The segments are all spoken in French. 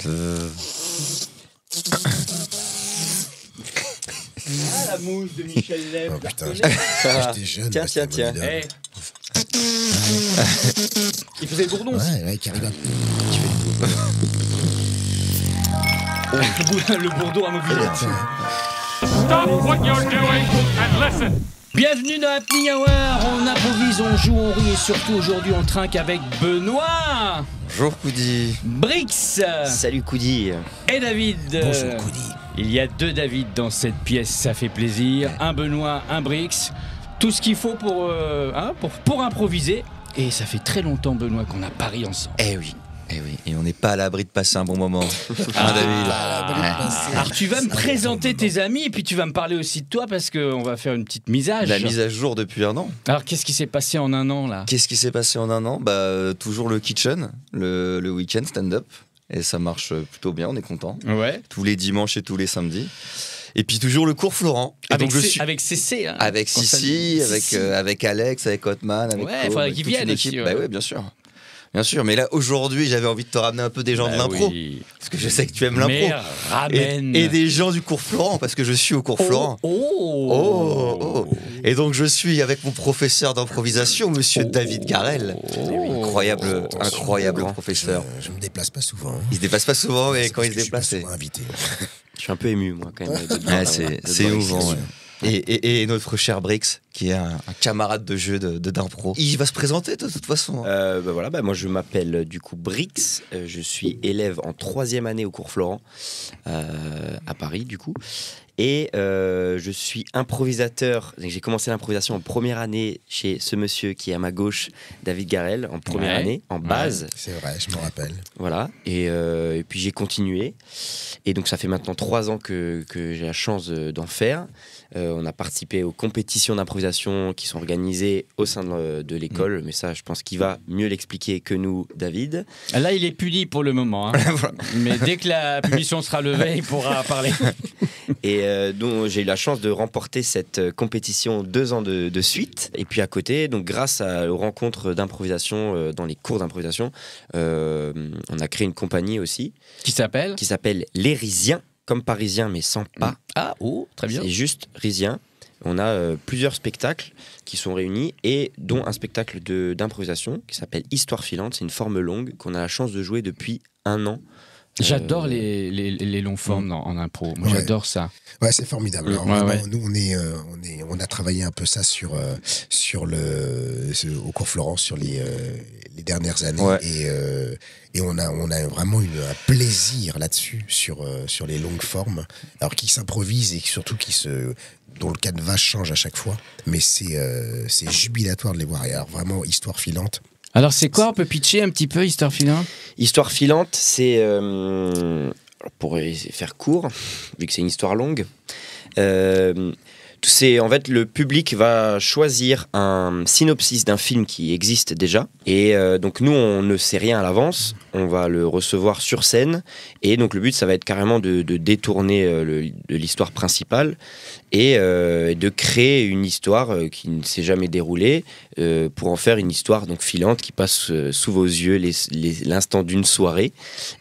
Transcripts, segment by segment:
Ah, la mousse de Michel Leb. Oh putain, j'étais jeune. Tiens. Hey. Il faisait le bourdon aussi. Ouais, qui arrive à... Le bourdon à mobilette. Stop what you're doing and listen. Bienvenue dans Happening Hour. On improvise, on joue, on rit et surtout aujourd'hui on trinque avec Benoît. Bonjour Koudi. Brix. Salut Koudi. Et David. Bonjour, Koudi. Il y a deux David dans cette pièce, ça fait plaisir. Un Benoît, un Brix. Tout ce qu'il faut pour improviser. Et ça fait très longtemps, Benoît, qu'on a pari ensemble. Eh oui. Et on n'est pas à l'abri de passer un bon moment. David. Alors tu vas me présenter tes amis et puis tu vas me parler aussi de toi parce qu'on va faire une petite mise à jour. La mise à jour depuis un an. Alors qu'est-ce qui s'est passé en un an là? Qu'est-ce qui s'est passé en un an? Toujours le kitchen, le week-end stand-up. Et ça marche plutôt bien, on est content. Ouais. Tous les dimanches et tous les samedis. Et puis toujours le cours Florent. Et Avec, donc avec CC. Hein, avec Sissi, avec Alex, avec Hotman, avec ouais, il faudrait qu'ils viennent aussi. Ouais. Oui, bien sûr. Bien sûr, mais là aujourd'hui j'avais envie de te ramener un peu des gens de l'impro. Oui. Parce que je sais que tu aimes l'impro. Mais ramène. Et des gens du cours Florent, parce que je suis au cours Florent. Oh. Et donc je suis avec mon professeur d'improvisation, monsieur David Garel. Incroyable professeur. Je me déplace pas souvent. Hein. Il se déplace pas souvent, mais C'est quand parce il se que je suis pas déplace, souvent invité. je suis un peu ému, moi, quand même. C'est émouvant, ouais. Et notre cher Brix, qui est un camarade de jeu d'impro. Il va se présenter de toute façon. Moi je m'appelle du coup Brix, je suis élève en 3e année au cours Florent à Paris du coup. Et je suis improvisateur. J'ai commencé l'improvisation en première année chez ce monsieur qui est à ma gauche, David Garel, en première année, en base. C'est vrai, je me rappelle. Voilà. Et puis j'ai continué. Et donc ça fait maintenant 3 ans que j'ai la chance d'en faire. On a participé aux compétitions d'improvisation qui sont organisées au sein de l'école. Mais ça, je pense qu'il va mieux l'expliquer que nous, David. Là, il est puni pour le moment. Hein. Mais dès que la punition sera levée, il pourra parler. Et donc j'ai eu la chance de remporter cette compétition 2 ans de suite. Et puis à côté, donc grâce aux rencontres d'improvisation dans les cours d'improvisation, on a créé une compagnie aussi Qui s'appelle Les Risiens, comme parisien mais sans pas. Ah, très bien. C'est juste Risien. On a plusieurs spectacles qui sont réunis et dont un spectacle d'improvisation qui s'appelle Histoire filante. C'est une forme longue qu'on a la chance de jouer depuis 1 an. J'adore les longs formes en impro. Moi, j'adore ça. Ouais, c'est formidable. Alors, vraiment, nous, on a travaillé un peu ça au cours Florent sur les dernières années. Ouais. Et on a vraiment un plaisir là-dessus sur les longues formes. Alors, qui s'improvisent et surtout dont le canevas change à chaque fois. Mais c'est jubilatoire de les voir. Et alors, vraiment, Histoire filante. Alors c'est quoi, on peut pitcher un petit peu Histoire filante? Histoire filante, c'est, pour faire court, vu que c'est une histoire longue, c'est en fait le public va choisir un synopsis d'un film qui existe déjà. Et donc nous, on ne sait rien à l'avance, on va le recevoir sur scène. Et donc le but, ça va être carrément de détourner de l'histoire principale et de créer une histoire qui ne s'est jamais déroulée pour en faire une histoire donc filante qui passe sous vos yeux l'instant d'une soirée.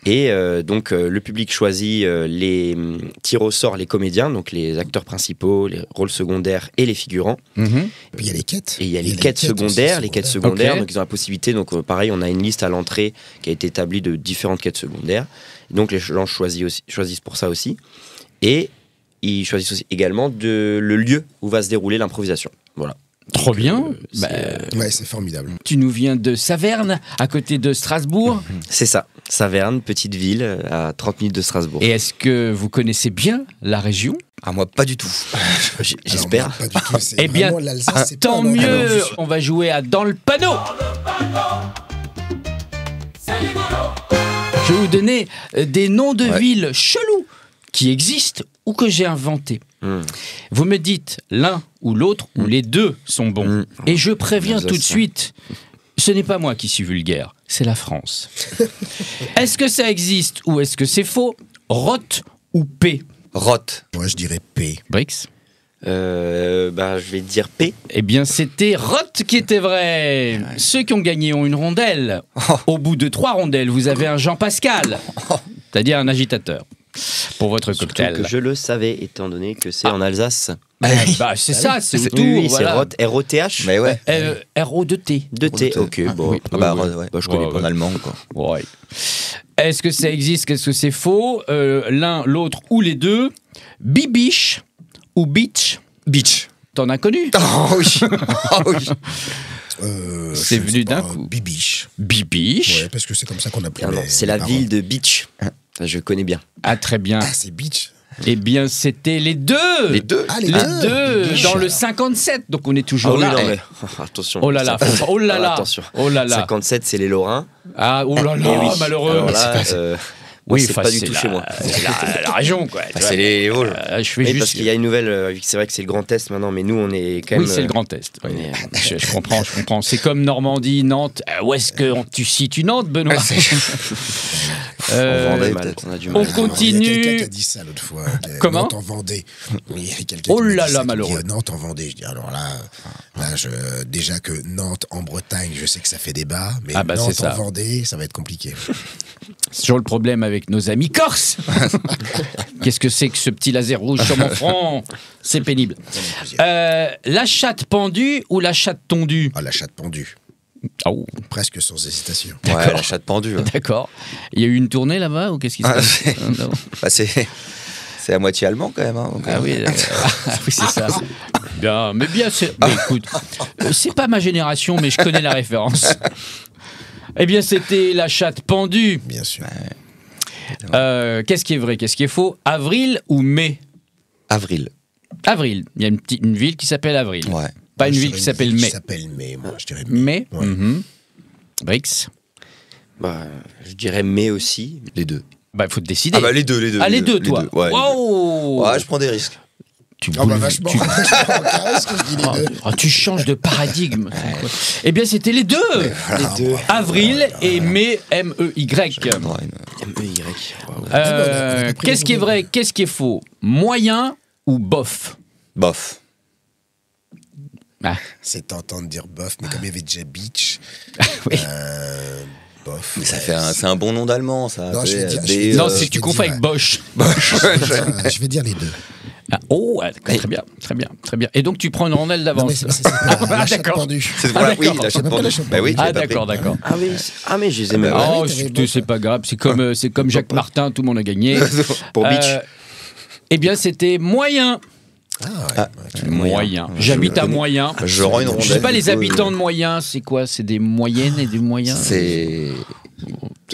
Et donc le public choisit les tire au sort les comédiens, donc les acteurs principaux, les rôles secondaires et les figurants. Et puis il y a les quêtes. Et il y a les quêtes secondaires. Okay. Donc ils ont la possibilité, donc pareil, on a une liste à l'entrée qui a été établie de différentes quêtes secondaires. Donc les gens choisissent pour ça aussi. Et ils choisissent aussi également le lieu où va se dérouler l'improvisation. Voilà. Trop bien. Ouais, c'est formidable. Tu nous viens de Saverne, à côté de Strasbourg. C'est ça. Saverne, petite ville à 30 minutes de Strasbourg. Et est-ce que vous connaissez bien la région? Ah, moi, pas du tout. J'espère. Alors, pas du tout. Eh bien, tant mieux. On va jouer à Dans le panneau. Je vais vous donner des noms de villes chelous qui existent ou que j'ai inventés. Vous me dites l'un ou l'autre ou les deux sont bons. Et je préviens tout de suite, ce n'est pas moi qui suis vulgaire, c'est la France. Est-ce que ça existe ou est-ce que c'est faux? Roth ou P? Roth. Moi, je dirais P. Brix? Je vais dire P. Eh bien, c'était Roth qui était vrai. Ceux qui ont gagné ont une rondelle. Au bout de 3 rondelles, vous avez un Jean Pascal. c'est-à-dire un agitateur pour votre cocktail. Que je le savais, étant donné que c'est en Alsace. C'est ça, c'est autour. Oui, voilà. c'est ROTH. Mais ouais. RO2T. 2T, ok. Bon, oui. Je connais pas en allemand, quoi. Ouais. Est-ce que ça existe? Qu'est-ce que c'est faux? L'un, l'autre ou les deux. Bibiche ou beach? Beach. T'en as connu? Oh oui. Oh oui. C'est venu d'un coup. Bibiche. Bibiche? Ouais, parce que c'est comme ça qu'on appelait. Non, c'est la ville de Beach. Je connais bien. Ah, très bien. Ah, c'est Beach. Eh bien, c'était les deux. Les deux. Ah, Les deux, Bibiche. dans le 57. Donc, on est toujours là. non, mais attention. Oh là là, oh là là. Attention. Oh là là. 57, c'est les Lorrains. Ah, oh là là, Eh oui. malheureux. Alors là, moi, c'est enfin, pas du tout chez moi. La région, quoi. Tu vois. C'est les Vosges. Je fais Oui, juste. parce qu'il y a une nouvelle. C'est vrai que c'est le Grand Est maintenant, mais nous, on est quand même. Oui, c'est le Grand Est. on Oui. est- Je comprends. C'est comme Normandie, Nantes. Où est-ce que tu situes Nantes, Benoît? On vendait peut-être. mal, on a du On mal. Il y a continue. quelqu'un qui a dit ça l'autre fois. Comment? Nantes en Vendée. Il y a quelqu'un Oh qui m'a là dit là, ça, qui malheureux. dit, Nantes en Vendée. Je dis alors là, déjà que Nantes en Bretagne, je sais que ça fait débat, mais Ah bah, c'est Nantes ça. en Vendée, ça va être compliqué. C'est toujours le problème avec nos amis corses. Qu'est-ce que c'est que ce petit laser rouge sur mon front? C'est pénible. La chatte pendue ou la chatte tondue? Ah, la chatte pendue, Oh, presque sans hésitation. Ouais, la chatte pendue. Ouais. d'accord. Il y a eu une tournée là-bas ou qu'est-ce qui se passe? c'est- Non. Bah, c'est à moitié allemand, quand même. Hein, donc, Ah oui, oui, c'est ça. Bien, mais bien, mais écoute, c'est pas ma génération, mais je connais la référence. Eh bien, c'était la chatte pendue. Bien sûr. Qu'est-ce qui est vrai, qu'est-ce qui est faux? Avril ou mai? Avril. Avril. Il y a une ville qui s'appelle Avril. Ouais. Pas une Moi, je ville dirais qui s'appelle ville Mai. Qui s'appelle Mai, moi, je dirais Mai. Mai. Ouais. Brix. Bah, je dirais mais aussi. Les deux. Bah, il faut te décider. Ah bah les deux, les deux. Ah, les deux, toi. Ouais, les deux. Wow. Ouais, je prends des risques. Tu Ah bah boules- vachement. tu- Qu'est-ce que je dis les deux? tu changes de paradigme. Eh bien, c'était les deux. Les deux. Avril et mai, M-E-Y. Ouais, MEY. on a pris Qu'est-ce qui est vrai, qu'est-ce qui est faux? Moyen ou bof? Bof. Ah, C'est tentant de dire bof, mais comme il y avait déjà Beach, oui. bof. Mais ça fait c'est un bon nom d'allemand, ça. Non, je vais dire- Des, Non, euh, c'est je que tu vais confonds dire, avec Bosch. Je vais dire les deux. Ah, oh, très bien, très bien, très bien. Et donc tu prends une rondelle Non, d'avance. mais c'est pas la chatte d'accord. pendue. C'est voilà, Ah, oui, d'accord. la chatte pendue. Bah oui, tu Ah, l'as pas d'accord, pris. d'accord. Mais je les aimais Ah, pas. Oh, oui, t'avais c'est bof. pas grave, c'est comme Jacques Martin, tout le monde a gagné. Pour Beach. Eh bien, c'était moyen. Ah, ouais. Moyen. J'habite à Moyen. Je rends une Je rondelle. sais pas, du les coup, habitants de Moyen, c'est quoi? C'est des moyennes et des moyens? C'est.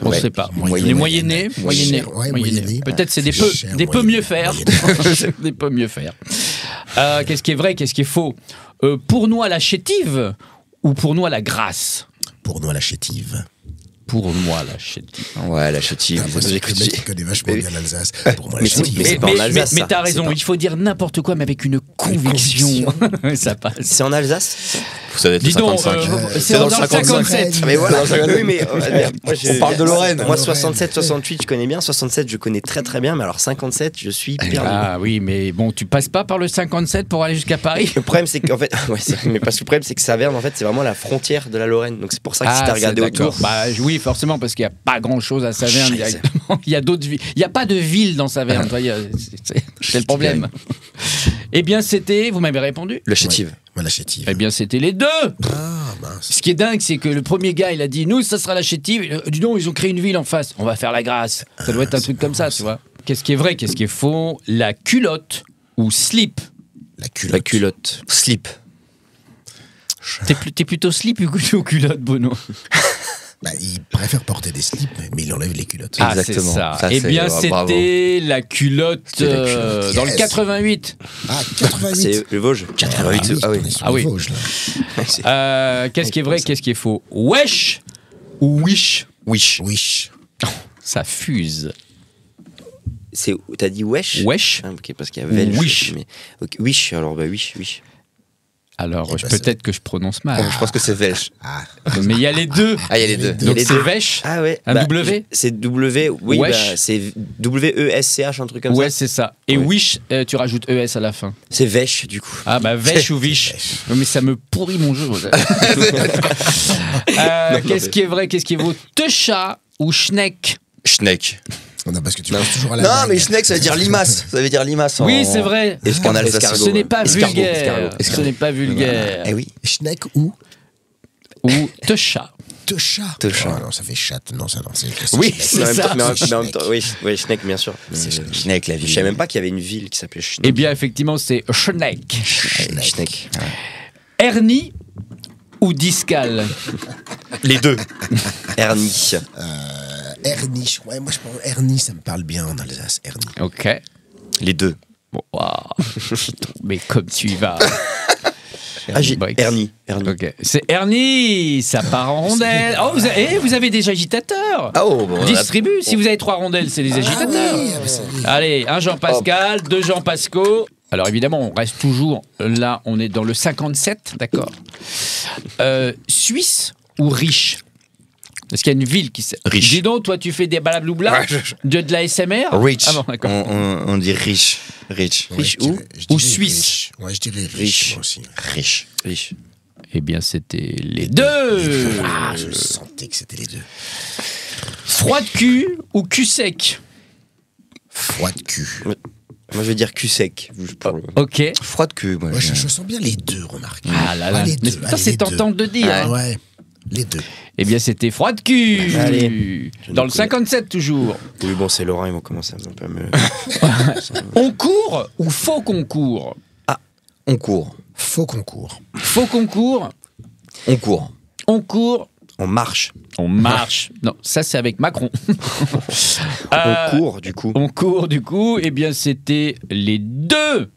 On Ouais. sait pas. Moyenne, Les moyennés, moyennés, Ouais, moyennés. moyennés. Peut-être c'est des Cher peu moyenné. mieux faire. Des peu mieux faire. Qu'est-ce qui est vrai, qu'est-ce qui est faux? Pour nous à la chétive ou pour nous à la grâce? Pour nous à la chétive. Pour moi la chétive. Ouais, la chétive. Ah, moi, c'est le mec qui connaît vachement bien l'Alsace. Pour moi, la Mais c'est- chétive. mais c'est pas en Alsace, mais ça. t'as raison, C'est pas- il faut dire n'importe quoi, mais avec une conviction. Ça passe. C'est en Alsace? Ça doit être Dis le donc, 55. c'est dans le 57. Mais voilà. Oui, mais On parle de Lorraine. Moi, 67, 68, je connais bien. 67, je connais très très bien. Mais alors 57, je suis perdu. Ah oui, mais bon, tu passes pas par le 57 pour aller jusqu'à Paris? Le problème, c'est qu'en fait, mais parce que le problème, c'est que Saverne, en fait, c'est vraiment la frontière de la Lorraine. Donc c'est pour ça que si t'as regardé c'est d'accord. autour, Bah oui, forcément, parce qu'il n'y a pas grand-chose à Saverne Scheiße. directement. Il y a d'autres villes. Il n'y a pas de ville dans Saverne. toi, c'est le problème. Eh bien, c'était. Vous m'avez répondu? La chétive. Moi, la chétive. Eh bien, c'était les deux. Ah, mince. Ce qui est dingue, c'est que le premier gars, il a dit nous, ça sera la chétive. Dis donc, ils ont créé une ville en face. On va faire la Grâce. Ça doit être un truc comme ça, tu vois. Qu'est-ce qui est vrai, qu'est-ce qui est faux? La culotte ou slip? La culotte. la culotte. Slip. T'es plutôt slip ou culotte, Bono? Bah, il préfère porter des slips, mais il enlève les culottes. Ah, Exactement. c'est ça. Ça, Eh c'est- bien, bravo. c'était la culotte C'était la culotte. dans le Yes. 88. Ah, 88. C'est le Vosges. 88. Ah oui. On est sur Ah les oui. Vosges, là. Qu'est-ce qui est vrai, qu'est-ce qui est faux? Wesh ou wish? Wish. Wish. Ça fuse. T'as dit wesh? Wesh. Ah, ok, parce qu'il y a Welsh. Wish. Mais, ok, wish, alors bah wish. Alors, Eh ben, peut-être que je prononce mal. Je pense que c'est Welsh. Ah, Mais il y a les deux. Ah, il y a les deux. Donc les c'est deux. Wesh. Ah ouais. Un W? C'est W, oui, Wesh. bah, c'est W-E-S-C-H, un truc comme Ouais, ça. c'est ça. Et Ouais. wish, tu rajoutes ES à la fin. C'est Vesh, du coup. Ah bah Vesh ou Vish. Mais ça me pourrit mon jeu. Qu'est-ce qui est vrai, qu'est-ce qui est faux? Techa ou Schneck? Schneck. Non, parce que tu penses toujours à la Non, blague. mais schneck, ça veut dire limace. Ça veut dire limace. Oui, c'est vrai. En alsacien. Ce n'est pas Escargot, vulgaire. escargot. Ce n'est pas vulgaire. Eh oui. Schneck ou Ou techa. Techa. Techa. Oh, non, ça fait chatte. Non, ça, non, c'est Oui, Schneck. c'est Mais en même ça. temps- mais en C'est même temps, oui, Schneck, bien sûr. Schneck, la Je ville. savais même pas qu'il y avait une ville qui s'appelait Schneck. Eh bien, effectivement, c'est Schneck. Schneck. Hernie ou discale? Les deux. Ernie. Ernie. Ouais, moi, je pense Ernie, ça me parle bien en Alsace. Ernie. Ok. Les deux. Bon, waouh. Mais comme tu y vas. Brix. Ernie. Ok. C'est Ernie, ça part en rondelle. Oh, vous avez des agitateurs. Ah oh, bon. Distribue. Si vous avez 3 rondelles, c'est des agitateurs. oui, ah, bah, ça, oui. Allez, un Jean-Pascal, 2 Jean-Pascal. Alors évidemment, on reste toujours là, on est dans le 57, d'accord. Suisse ou riche? Parce qu'il y a une ville qui s'appelle. Riche. Dis donc, toi, tu fais des balabloubla, de la SMR. Rich. Ah bon, d'accord. On dit riche. Rich. Riche Ouais, où? je Ou dirais suisse? riche. Ouais, je dirais riche. Riche. Moi aussi. Riche. Riche. Eh bien, c'était les deux. Ah, je sentais que c'était les deux. Froid de cul ou cul sec? Froid de cul. Moi, je vais dire cul sec. Ok. Froid de cul. Moi, Ouais, je sens bien les deux, remarque. Ah là là. les Mais deux, ça, allez, c'est les deux. tentant de dire. hein. Ouais, les deux. Eh bien, c'était froid de cul. Allez. Dans le 57 toujours. Oui, bon, c'est Laurent, ils vont commencer un peu à me. On court ou faux concours? On court. Faux concours. Faux concours. On court. On court. On marche. On marche. Non, ça c'est avec Macron. On court, du coup. On court du coup. Eh bien, c'était les deux.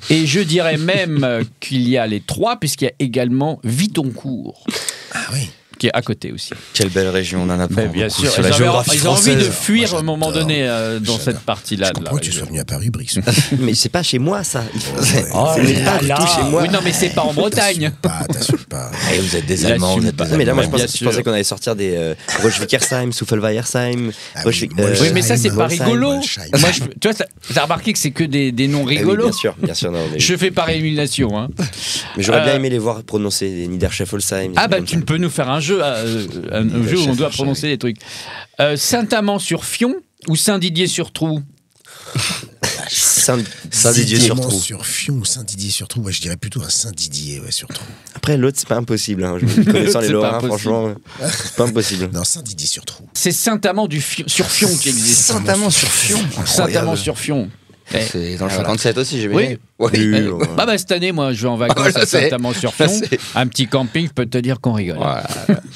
Et je dirais même qu'il y a les 3, puisqu'il y a également Vitoncourt, Ah oui. qui est à côté aussi. Quelle belle région, on en apprend Ben, bien beaucoup sûr, sur la géographie ils ont envie de française. fuir Moi, à un moment j'adore. donné dans J'adore. cette partie-là. Je de la comprends que tu région. sois venu à Paris, Brix. Mais c'est pas chez moi, ça. Oh C'est là pas du là. tout chez moi. Oui, non, mais c'est pas en Bretagne. T'assumes pas. Et vous êtes des Il Allemands, assume vous êtes pas. des Non, mais là, moi, je Allemands. Bien pensais, sûr. qu'on allait sortir des Rochwickersheim, Soufelweiersheim. Ah oui, moi, Oui, mais ça, c'est pas Molsheim, rigolo. Molsheim. Moi, tu vois, t'as remarqué que c'est que des noms Ah oui, rigolos. bien sûr, non, mais, Je fais par élimination. Hein. mais j'aurais bien Euh, aimé les voir prononcer des Niederscheffolsheim. Ah bah tu peux nous faire un jeu, un jeu où on doit prononcer les trucs. Saint-Amand-sur-Fion ou Saint-Didier-sur-Trou? Saint-Didier-sur-Trou. Sur Fion ou Saint-Didier-sur-Trou. Ouais, je dirais plutôt un Saint-Didier, ouais, sur Trou. Après, l'autre, c'est pas impossible. Hein. Connaissant les C'est pas Lorrains, impossible. franchement, c'est pas impossible. Non, Saint-Didier-sur-Trou. C'est Saint-Amand-sur-Fion qui existe. Saint-Amand-sur-Fion. Saint-Amand-sur-Fion. C'est dans le Voilà. 57 aussi, j'ai Oui. Oui. Bah, cette année, moi, je vais en vacances Ah, je à sais. Saint-Amand-sur-Fion. Je sais. Un petit camping, je peux te dire qu'on rigole.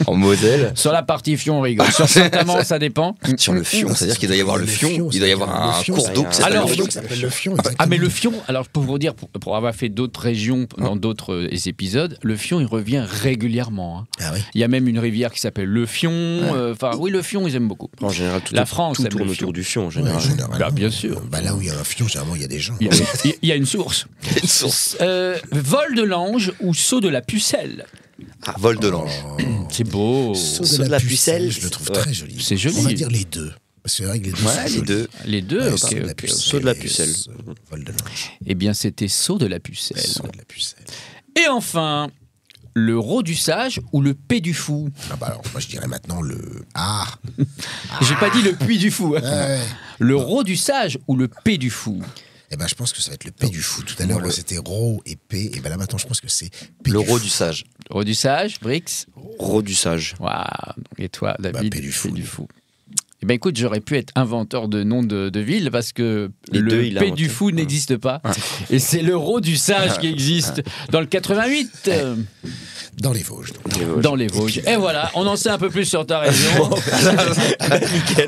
En Moselle. Sur la partie Fion, on rigole. Sur Saint-Amand, ça dépend. Sur le Fion, c'est-à-dire qu'il doit y avoir le Fion. Il doit y avoir un cours d'eau qui s'appelle Alors, le Fion. qui s'appelle le Fion. Ah mais le Fion, alors pour vous dire, pour avoir fait d'autres régions dans d'autres épisodes, le Fion il revient régulièrement. Hein. Ah oui. Il y a même une rivière qui s'appelle le Fion. Enfin oui, le Fion ils aiment beaucoup. En général, tout, La France tout aime tourne le Fion. autour du Fion, en Ouais, général. généralement. Bah, bien sûr. Bah, là où il y a un Fion, généralement, il y a des gens. Il y a une source. Une source. Vol de l'ange ou saut de la pucelle? Vol de l'ange. C'est beau. Saut Saut de la pucelle, je le trouve ouais. très joli. C'est joli. On va dire les deux. Parce que c'est vrai que les deux Ouais, sont les jolis. deux. Les deux. Ouais, ok, saut de la ok. pucelle Saut de la et pucelle. Vol de l'ange. Eh bien c'était saut de la pucelle. Saut de la pucelle. Et enfin, le rot du sage ou le P du fou? Ah bah alors, moi je dirais maintenant le... Ah. J'ai pas dit le puits du fou. hein. Ouais. Le rot du sage ou le P du fou? Eh ben je pense que ça va être le P du fou. Tout à l'heure, c'était Ro et P. Et ben là maintenant, je pense que c'est P Le du roi fou. du sage. Le rot du sage, Brix? Rot du sage. Waouh. Et toi, David? P du fou. Eh ben écoute, j'aurais pu être inventeur de noms de villes parce que Les le deux, il a P inventé. du fou n'existe pas. Et c'est le rot du sage qui existe dans le 88, Dans les Vosges. donc. dans les Vosges. Et voilà, on en sait un peu plus sur ta région.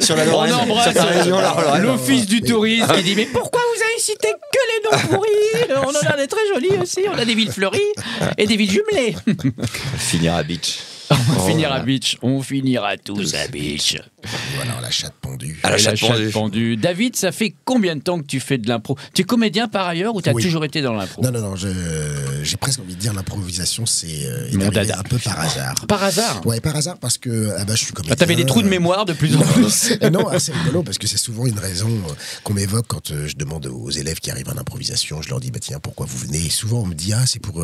Sur la On Lorraine. embrasse Sur ta région, la Lorraine. l'office du tourisme qui dit mais pourquoi vous avez cité que les noms pourris? On en a des très jolis aussi. On a des villes fleuries et des villes jumelées. Finir à Beach. On va finir à Beach. On finira tous à Beach. Voilà, la chatte pendue. À la Et chatte pendue. pendue. David, ça fait combien de temps que tu fais de l'impro? Tu es comédien par ailleurs ou tu as Oui. toujours été dans l'impro? Non, j'ai presque envie de dire l'improvisation, c'est est Mon arrivé dada. un peu par hasard. Par hasard? Ouais, par hasard, parce que je suis comédien. Ah, t'avais des trous de mémoire de plus en plus. Non, c'est rigolo parce que c'est souvent une raison qu'on m'évoque quand je demande aux élèves qui arrivent en improvisation. Je leur dis, bah tiens, pourquoi vous venez? Et souvent, on me dit, c'est pour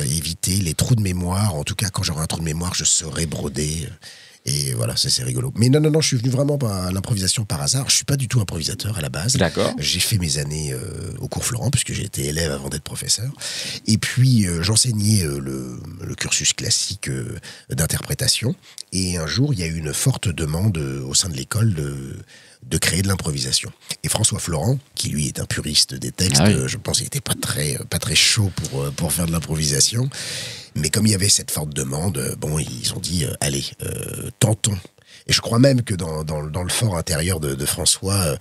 éviter les trous de mémoire. En tout cas, quand j'aurai un trou de mémoire, je saurai broder. Et voilà, ça c'est rigolo. Mais non, je suis venu vraiment à l'improvisation par hasard. Je suis pas du tout improvisateur à la base. D'accord. J'ai fait mes années au cours Florent, puisque j'ai été élève avant d'être professeur. Et puis, j'enseignais le cursus classique d'interprétation. Et un jour, il y a eu une forte demande au sein de l'école de créer de l'improvisation. Et François Florent, qui lui est un puriste des textes, je pense qu'il n'était pas très chaud pour faire de l'improvisation. Mais comme il y avait cette forte demande, ils ont dit, allez, tentons. Et je crois même que dans le fort intérieur de François,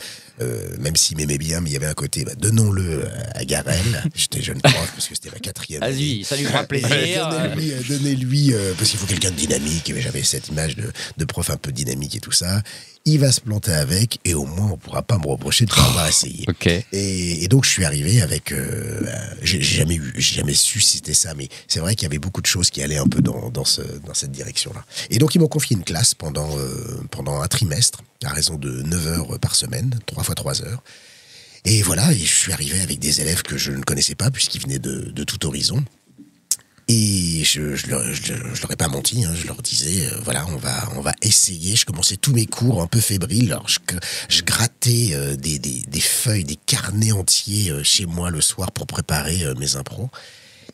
même s'il m'aimait bien, mais il y avait un côté, donnons-le à Garel. J'étais jeune prof parce que c'était ma 4e année. Vas-y, ça lui fera plaisir. Donnez-lui, parce qu'il faut quelqu'un de dynamique. Et j'avais cette image de prof un peu dynamique et tout ça. Il va se planter avec, et au moins on pourra pas me reprocher de ne pas avoir essayé. Okay. Et donc je suis arrivé avec, j'ai jamais su si c'était ça, mais c'est vrai qu'il y avait beaucoup de choses qui allaient un peu dans cette direction-là. Et donc ils m'ont confié une classe pendant un trimestre, à raison de 9 heures par semaine, 3 fois 3 heures. Et voilà, et je suis arrivé avec des élèves que je ne connaissais pas, puisqu'ils venaient de tout horizon. Et je leur ai pas menti, je leur disais, voilà, on va essayer. Je commençais tous mes cours un peu fébriles. Alors je grattais des feuilles, des carnets entiers chez moi le soir pour préparer mes impros.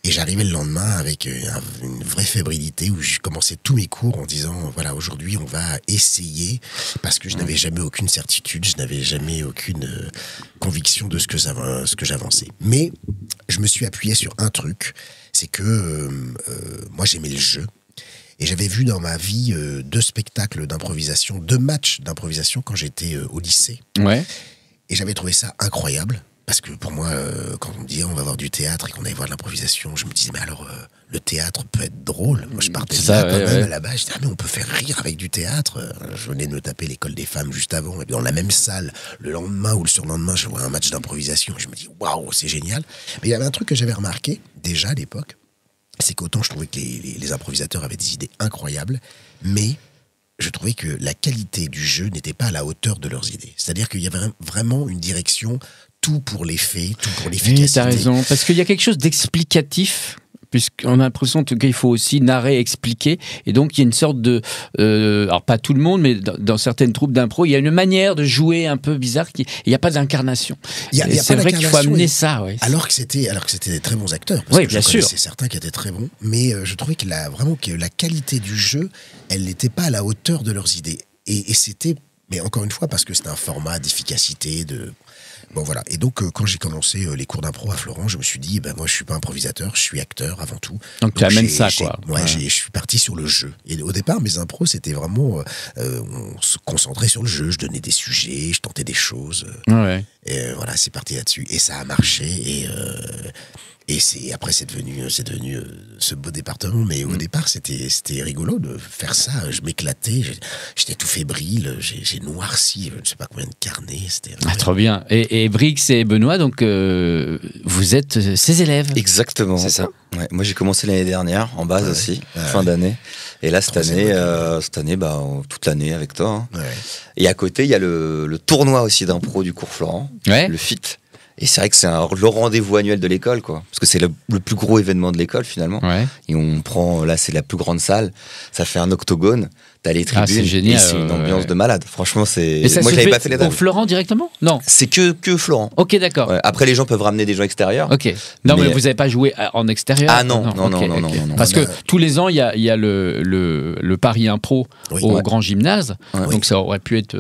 Et j'arrivais le lendemain avec une vraie fébrilité où je commençais tous mes cours en disant, voilà, aujourd'hui on va essayer, parce que je n'avais jamais aucune certitude, je n'avais jamais aucune conviction de ce que j'avançais. Mais je me suis appuyé sur un truc, c'est que moi j'aimais le jeu. Et j'avais vu dans ma vie 2 spectacles d'improvisation, 2 matchs d'improvisation quand j'étais au lycée. Ouais. Et j'avais trouvé ça incroyable. Parce que pour moi, quand on me disait on va voir du théâtre et qu'on allait voir de l'improvisation, je me disais, mais alors, le théâtre peut être drôle. Moi, je partais là quand même à la base. Je disais, mais on peut faire rire avec du théâtre. Je venais de me taper l'école des femmes juste avant. Et dans la même salle, le lendemain ou le surlendemain, je vois un match d'improvisation. Et je me dis, waouh, c'est génial. Mais il y avait un truc que j'avais remarqué, déjà à l'époque, c'est qu'autant je trouvais que les improvisateurs avaient des idées incroyables, mais je trouvais que la qualité du jeu n'était pas à la hauteur de leurs idées. C'est-à-dire qu'il y avait vraiment une direction, tout pour l'effet, tout pour l'efficacité. Oui, t'as raison, parce qu'il y a quelque chose d'explicatif, puisqu'on a l'impression en tout cas il faut aussi narrer, expliquer, et donc il y a une sorte de, alors pas tout le monde, mais dans certaines troupes d'impro, il y a une manière de jouer un peu bizarre, il n'y a pas d'incarnation. C'est vrai qu'il faut amener ça. Ouais. Alors que c'était des très bons acteurs, parce oui, que bien sûr. C'est certains qui étaient très bons, mais je trouvais que la qualité du jeu, elle n'était pas à la hauteur de leurs idées. Et c'était, mais encore une fois, parce que c'était un format d'efficacité, bon voilà. Et donc quand j'ai commencé les cours d'impro à Florent, je me suis dit, moi je suis pas improvisateur, je suis acteur avant tout. Donc tu amènes ça, quoi. Ouais, je suis parti sur le jeu. Et au départ, mes impros, c'était vraiment, on se concentrait sur le jeu, je donnais des sujets, je tentais des choses. Ouais. Et voilà, c'est parti là-dessus. Et ça a marché. Et après, c'est devenu ce beau département. Mais au départ, c'était rigolo de faire ça. Je m'éclatais. J'étais tout fébrile. J'ai noirci, je ne sais pas combien de carnets. Trop bien. Et Brix et Benoît, donc, vous êtes ses élèves. Exactement. C'est ça. Ouais, moi, j'ai commencé l'année dernière, en base aussi, fin d'année. Et là, cette année, toute l'année avec toi. Hein. Ouais. Et à côté, il y a le tournoi aussi d'impro du cours Florent, le FIT. Et c'est vrai que c'est le rendez-vous annuel de l'école, quoi. Parce que c'est le plus gros événement de l'école, finalement. Ouais. Et on prend, là, c'est la plus grande salle. Ça fait un octogone. T'as les tribunes. C'est génial. Et c'est une ambiance de malade. Franchement, c'est. Moi, j'avais pas fait les dames. Pour Florent directement ? Non. C'est que Florent. Ok, d'accord. Ouais. Après, les gens peuvent ramener des gens extérieurs. Ok. Non, mais vous n'avez pas joué en extérieur ? Ah non. Parce que tous les ans, il y a le Paris Impro au Grand Gymnase. Donc ça aurait pu être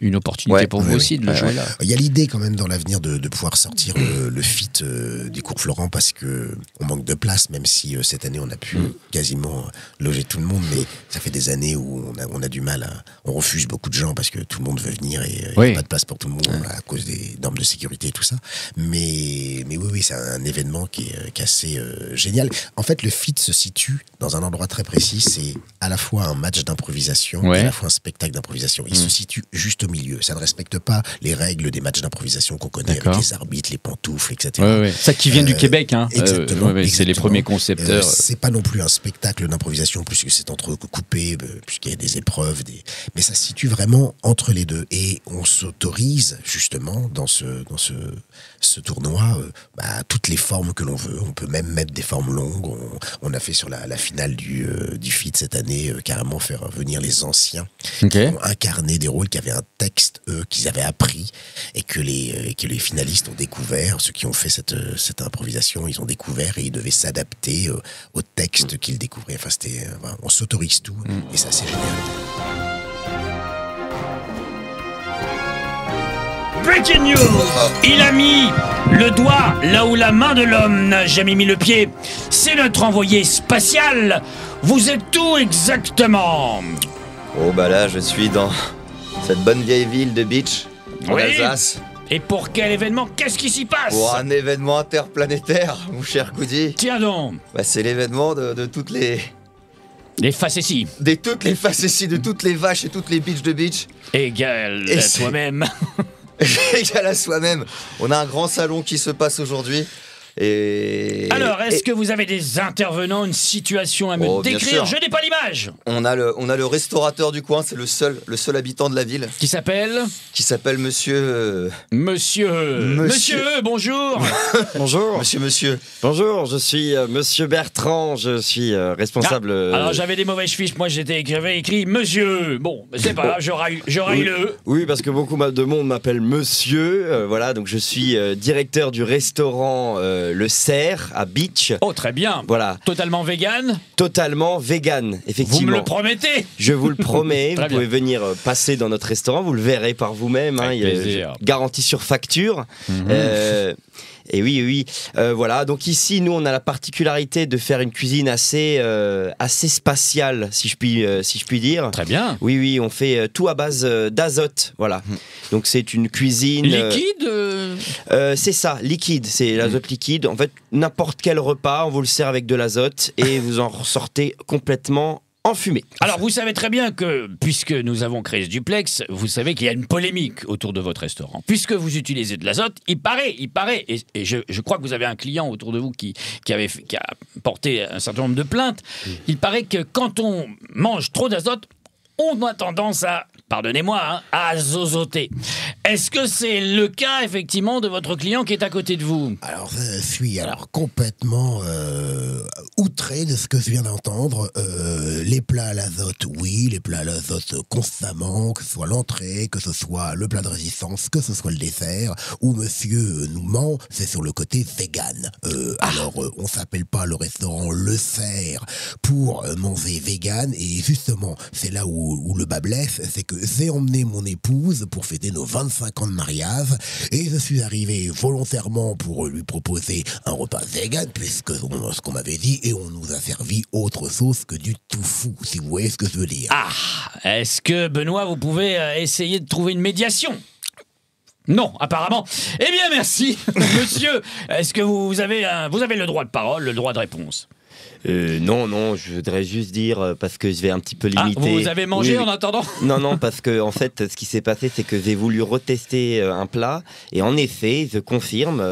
une opportunité pour vous aussi de le jouer là. Il y a l'idée quand même dans l'avenir de pouvoir sortir le FIT du cours Florent, parce que on manque de place, même si cette année on a pu quasiment loger tout le monde, mais ça fait des années où on a du mal on refuse beaucoup de gens parce que tout le monde veut venir et il n'y a pas de place pour tout le monde à cause des normes de sécurité et tout ça. Mais oui, c'est un événement qui est assez génial. En fait, le FIT se situe dans un endroit très précis. C'est à la fois un match d'improvisation et à la fois un spectacle d'improvisation. Il se situe juste au milieu. Ça ne respecte pas les règles des matchs d'improvisation qu'on connaît avec les arbitres, les pantoufles, etc. Ça qui vient du Québec, hein. Exactement. C'est les premiers concepteurs. C'est pas non plus un spectacle d'improvisation, puisque c'est entrecoupé puisqu'il y a des épreuves, mais ça se situe vraiment entre les deux. Et on s'autorise justement dans ce tournoi toutes les formes que l'on veut. On peut même mettre des formes longues. On a fait sur la finale du FIT cette année carrément faire venir les anciens qui ont incarné des rôles, qui avaient un texte qu'ils avaient appris et que les finalistes ont découvert. Ceux qui ont fait cette improvisation, ils ont découvert et ils devaient s'adapter au texte qu'ils découvraient. Enfin, on s'autorise tout et ça, c'est génial. Breaking news! Il a mis le doigt là où la main de l'homme n'a jamais mis le pied. C'est notre envoyé spatial. Vous êtes où exactement? Oh bah là, je suis dans cette bonne vieille ville de Beach, en Alsace. Et pour quel événement? Qu'est-ce qui s'y passe? Pour un événement interplanétaire, mon cher Goody. Tiens donc. Bah, c'est l'événement de toutes les... Les facéties. De toutes les facéties, de toutes les vaches et toutes les bitches de Beach. Égal à toi-même. Égal à soi-même. On a un grand salon qui se passe aujourd'hui. Alors, est-ce que vous avez des intervenants, une situation à me décrire? Je n'ai pas l'image. On a le restaurateur du coin, c'est le seul habitant de la ville. Qui s'appelle Monsieur, bonjour. Bonjour. Monsieur. Bonjour, je suis Monsieur Bertrand, je suis responsable... Alors j'avais des mauvaises fiches, moi j'avais écrit Monsieur. Bon, c'est pas grave, j'aurais eu le... Oui, parce que beaucoup de monde m'appelle Monsieur, voilà, donc je suis directeur du restaurant... le Cerf à Beach. Oh, très bien. Voilà. Totalement vegan? Totalement vegan, effectivement. Vous me le promettez? Je vous le promets. Vous pouvez venir passer dans notre restaurant, vous le verrez par vous-même. Avec plaisir. Garantie sur facture. Et oui. Voilà. Donc ici, nous, on a la particularité de faire une cuisine assez spatiale, si je puis dire. Très bien. Oui. On fait tout à base d'azote. Voilà. Donc c'est une cuisine liquide. C'est ça, liquide. C'est l'azote liquide. En fait, n'importe quel repas, on vous le sert avec de l'azote et vous en ressortez complètement enfumé. Alors vous savez très bien que, puisque nous avons créé ce duplex, vous savez qu'il y a une polémique autour de votre restaurant. Puisque vous utilisez de l'azote, il paraît, et je crois que vous avez un client autour de vous qui a porté un certain nombre de plaintes, il paraît que quand on mange trop d'azote, on a tendance à, pardonnez-moi, à zozoter. Est-ce que c'est le cas, effectivement, de votre client qui est à côté de vous? Alors, je suis complètement outré de ce que je viens d'entendre. Les plats à l'azote, oui, les plats à l'azote constamment, que ce soit l'entrée, que ce soit le plat de résistance, que ce soit le dessert, où monsieur nous ment, c'est sur le côté vegan. Alors, on s'appelle pas le restaurant Le Cerf pour manger vegan, et justement, c'est là où le bas blesse, c'est que j'ai emmené mon épouse pour fêter nos 25 ans de mariage et je suis arrivé volontairement pour lui proposer un repas vegan puisque ce qu'on m'avait dit, et on nous a servi autre chose que du tofu, si vous voyez ce que je veux dire. Est-ce que Benoît, vous pouvez essayer de trouver une médiation? Non, apparemment. Eh bien, merci, monsieur. Est-ce que vous avez le droit de parole, le droit de réponse? Non, je voudrais juste dire, parce que je vais un petit peu limiter... vous avez mangé en attendant? Non, parce que en fait, ce qui s'est passé, c'est que j'ai voulu retester un plat, et en effet, je confirme,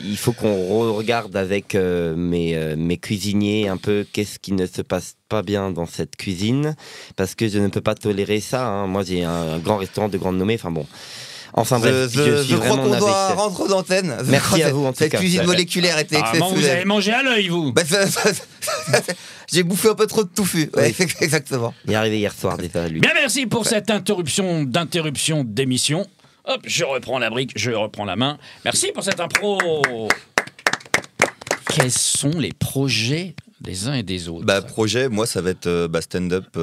il faut qu'on regarde avec mes cuisiniers un peu qu'est-ce qui ne se passe pas bien dans cette cuisine, parce que je ne peux pas tolérer ça, hein. Moi, j'ai un grand restaurant de grande nommée, enfin bon... Enfin bref, je crois qu'on doit rendre d'antenne. Merci à vous en tout cas. Cette cuisine moléculaire était exceptionnelle. Vous avez mangé à l'œil, vous? J'ai bouffé un peu trop de touffu. Ouais, exactement. Il est arrivé hier soir déjà, lui. Bien, merci pour cette interruption d'émission. Hop, je reprends la brique, je reprends la main. Merci pour cette impro. Quels sont les projets des uns et des autres? Projet, moi, ça va être stand-up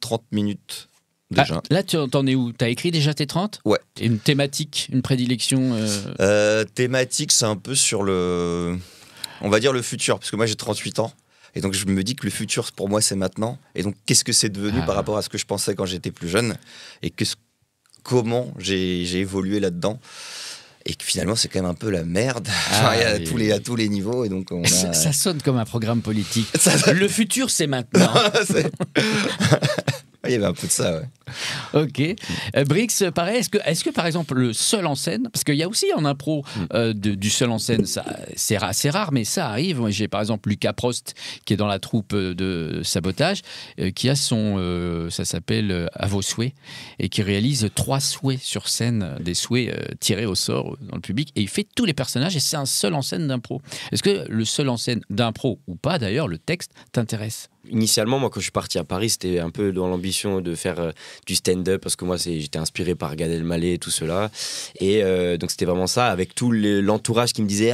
30 minutes. Déjà. Là, tu en es où? T'as écrit déjà tes 30? Ouais. Et une thématique, une prédilection Thématique, c'est un peu sur on va dire le futur, parce que moi j'ai 38 ans. Et donc je me dis que le futur pour moi c'est maintenant. Et donc qu'est-ce que c'est devenu par rapport à ce que je pensais quand j'étais plus jeune? Et comment j'ai évolué là-dedans? Et que finalement c'est quand même un peu la merde à tous les niveaux. Et donc ça sonne comme un programme politique. Le futur c'est maintenant. Il y avait un peu de ça, ouais. Ok. Brix, pareil, est-ce que par exemple le seul en scène, parce qu'il y a aussi en impro du seul en scène, c'est assez rare, mais ça arrive. Moi, j'ai par exemple Lucas Prost qui est dans la troupe de Sabotage, qui a ça s'appelle À vos souhaits, et qui réalise 3 souhaits sur scène, des souhaits tirés au sort dans le public, et il fait tous les personnages, et c'est un seul en scène d'impro. Est-ce que le seul en scène d'impro, ou pas d'ailleurs, le texte t'intéresse ? Initialement, moi, quand je suis parti à Paris, c'était un peu dans l'ambition de faire du stand-up, parce que moi, j'étais inspiré par Gad Elmaleh et tout cela. Et donc, c'était vraiment ça, avec tout l'entourage qui me disait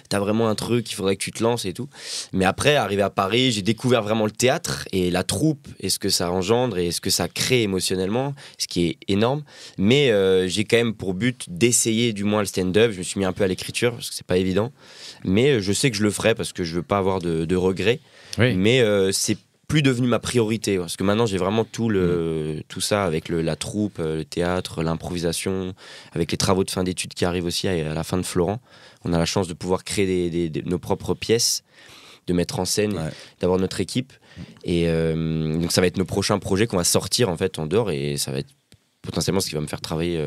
t'as vraiment un truc, il faudrait que tu te lances et tout. Mais après, arrivé à Paris, j'ai découvert vraiment le théâtre et la troupe, et ce que ça engendre et ce que ça crée émotionnellement, ce qui est énorme. Mais j'ai quand même pour but d'essayer du moins le stand-up. Je me suis mis un peu à l'écriture, parce que c'est pas évident. Mais je sais que je le ferai, parce que je veux pas avoir de regrets. Oui. Mais c'est plus devenu ma priorité, parce que maintenant j'ai vraiment tout ça avec la troupe, le théâtre, l'improvisation, avec les travaux de fin d'études qui arrivent aussi à la fin de Florent. On a la chance de pouvoir créer nos propres pièces, de mettre en scène, d'avoir notre équipe. Et donc ça va être nos prochains projets qu'on va sortir en fait en dehors, et ça va être potentiellement ce qui va me faire travailler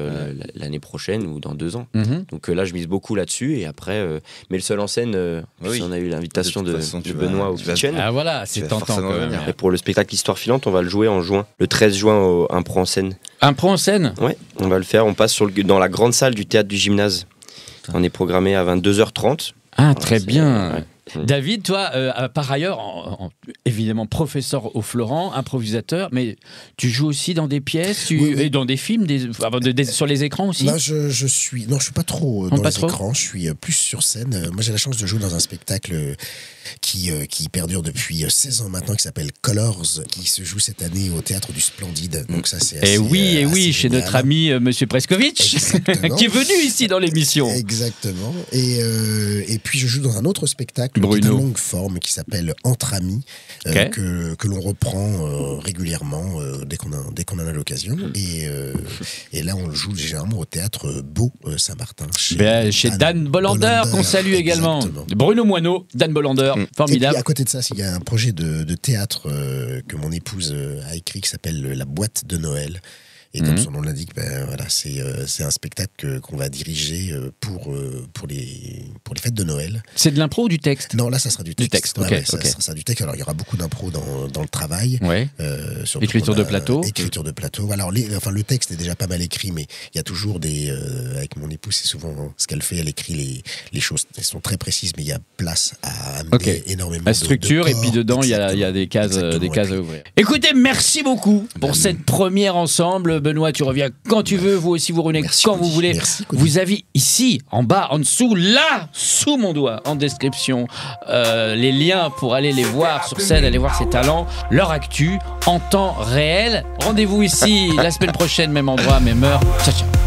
l'année prochaine ou dans 2 ans. Donc là, je mise beaucoup là-dessus. Et après, mais le seul en scène, on a eu l'invitation de Benoît au Kitchen. Ah voilà, c'est tentant quand même. Et pour le spectacle Histoire filante, on va le jouer en juin, le 13 juin au Impro en scène. Impro en scène ? Ouais, on va le faire. On passe dans la grande salle du théâtre du gymnase. On est programmé à 22h30. Ah, très bien. Ouais. David, toi, par ailleurs, évidemment professeur au Florent, improvisateur, mais tu joues aussi dans des pièces et dans des films, sur les écrans aussi ? Là, je suis pas trop dans les écrans, je suis plus sur scène. Moi, j'ai la chance de jouer dans un spectacle qui perdure depuis 16 ans maintenant, qui s'appelle Colors, qui se joue cette année au Théâtre du Splendide. Donc ça, c'est assez, oui, chez notre ami Monsieur Preskovitch, qui est venu ici dans l'émission. Exactement. Et puis, je joue dans un autre spectacle qui est de longue forme, qui s'appelle Entre Amis, que l'on reprend régulièrement dès qu'on en a l'occasion. Et là, on le joue généralement au Théâtre Beau Saint-Martin. Chez Dan Bolander, qu'on salue également. Bruno Moineau, Dan Bolander, formidable. Et puis, à côté de ça, il y a un projet de théâtre que mon épouse a écrit qui s'appelle La Boîte de Noël. Et comme son nom l'indique, c'est un spectacle qu'on va diriger pour les fêtes de Noël. C'est de l'impro ou du texte ? Non, là, ça sera du texte. Ça sera du texte. Alors, il y aura beaucoup d'impro dans le travail. Ouais. Écriture de plateau. Écriture de plateau. Alors, le texte est déjà pas mal écrit, mais il y a toujours avec mon épouse, c'est souvent ce qu'elle fait. Elle écrit les choses. Elles sont très précises, mais il y a place à amener énormément la structure, de et puis dedans, il y a des cases à ouvrir. Écoutez, merci beaucoup pour cette première ensemble. Benoît, tu reviens quand tu veux. Vous aussi, vous revenez quand vous voulez. Vous avez ici, en bas, en dessous, là, sous mon doigt, en description, les liens pour aller les voir sur scène, aller voir ces talents, leur actu en temps réel. Rendez-vous ici la semaine prochaine, même endroit, même heure. Ciao, ciao.